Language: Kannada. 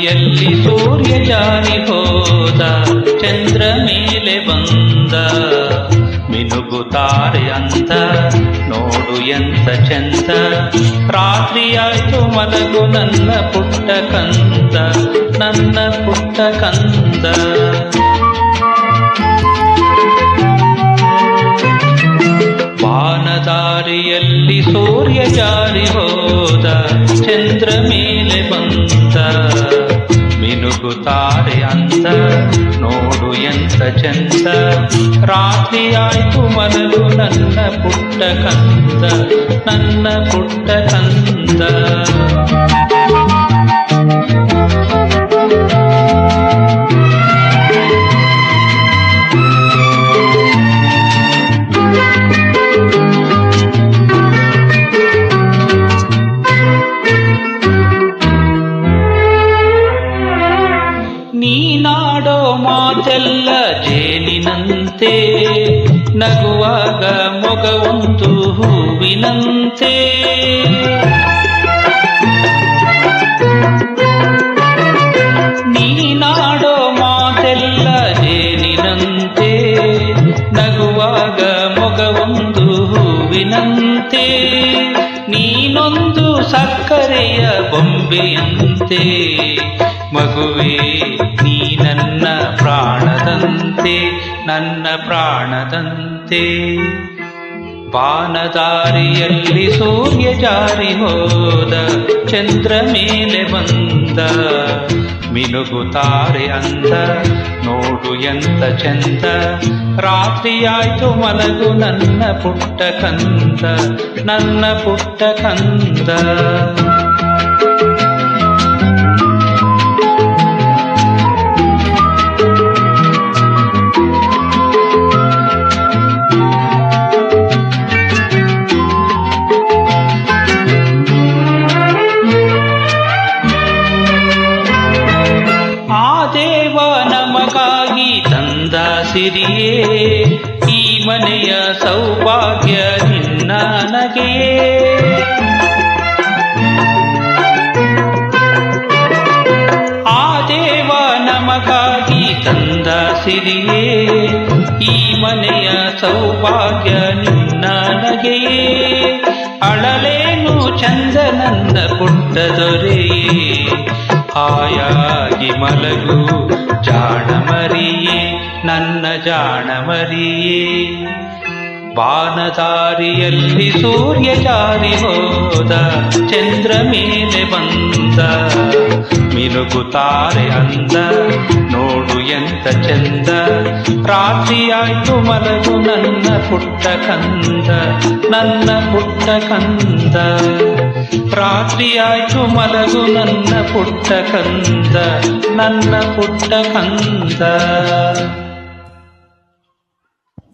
ದಾರಿಯಲ್ಲಿ ಸೂರ್ಯ ಜಾರಿ ಹೋದ, ಚಂದ್ರ ಮೇಲೆ ಬಂದ, ಮಿನುಗುತ್ತಾರೆ ಅಂತ ನೋಡು ಎಂತ ಚಂದ. ರಾತ್ರಿಯಾಯ್ತು ಮಲಗು ನನ್ನ ಪುಟ್ಟ ಕಂದ, ನನ್ನ ಪುಟ್ಟ ಕಂದ. ವಾನದಾರಿಯಲ್ಲಿ ಸೂರ್ಯ ಜಾರಿ ಹೋದ, ಚಂದ್ರ ಮೇಲೆ ಬಂದ, ಮಿನುಗುತ್ತಾರೆ ಅಂತ ನೋಡು ಎಂತ ಚಂದ. ರಾತ್ರಿಯಾಯ್ತು ಮಲಗು ನನ್ನ ಪುಟ್ಟ ಕಂದ, ನನ್ನ ಪುಟ್ಟ ಕಂದ. ನೀನಾಡೋ ಮಾತೆಲ್ಲ ಜೇನಿನಂತೆ, ನಗುವಾಗ ಮೊಗವೊಂದು ಹೂವಿನಂತೆ. ನೀನಾಡೋ ಮಾತೆಲ್ಲ ಜೇನಿನಂತೆ, ನಗುವಾಗ ಮೊಗವೊಂದು ಹೂವಿನಂತೆ. ನೀನೊಂದು ಸಕ್ಕರೆಯ ಬೊಂಬೆಯಂತೆ, ಮಗುವೇ ನೀ ನನ್ನ ಪ್ರಾಣದಂತೆ, ನನ್ನ ಪ್ರಾಣದಂತೆ. ವಾನದಾರಿಯಲ್ಲಿ ಸೂರ್ಯ ಜಾರಿ ಹೋದ, ಚಂದ್ರ ಮೇಲೆ ಬಂದ, ಮಿನುಗುತ್ತಾರೆ ಅಂದ ನೋಡು ಎಂತ ಚಂದ. ರಾತ್ರಿಯಾಯ್ತು ಮಲಗು ನನ್ನ ಪುಟ್ಟ ಕಂದ, ನನ್ನ ಪುಟ್ಟ ಕಂದ. ದೇವ ನಮಗಾಗಿ ತಂದ ಸಿರಿಯೇ, ಈ ಮನೆಯ ಸೌಭಾಗ್ಯ ನಿನ್ನ ನಗೆಯೇ. ಆ ದೇವ ನಮಗಾಗಿ ತಂದ ಸಿರಿಯೇ, ಈ ಮನೆಯ ಸೌಭಾಗ್ಯ ನಿನ್ನ ನಗೆಯೇ. ಅಳಲೇನು ಚಂದ ನನ್ನ ಪುಟ್ಟ ದೊರೆಯೇ, ಹಾಯಾಗಿ ಮಲಗು ಜಾಣಮರಿಯೇ, ನನ್ನ ಜಾಣಮರಿಯೇ. ವಾನದಾರಿಯಲ್ಲಿ ಸೂರ್ಯ ಜಾರಿ ಹೋದ, ಚಂದ್ರ ಮೇಲೆ ಬಂದ, ಮಿನುಗುತ್ತಾರೆ ಅಂದ ನೋಡು ಎಂತ ಚಂದ. ರಾತ್ರಿಯಾಯ್ತು ಮಲಗು ನನ್ನ ಪುಟ್ಟ ಕಂದ, ನನ್ನ ಪುಟ್ಟ ಕಂದ. ರಾತ್ರಿಯಾಯ್ತು ಮಲಗು ನನ್ನ ಪುಟ್ಟ ಕಂದ, ನನ್ನ ಪುಟ್ಟ ಕಂದ.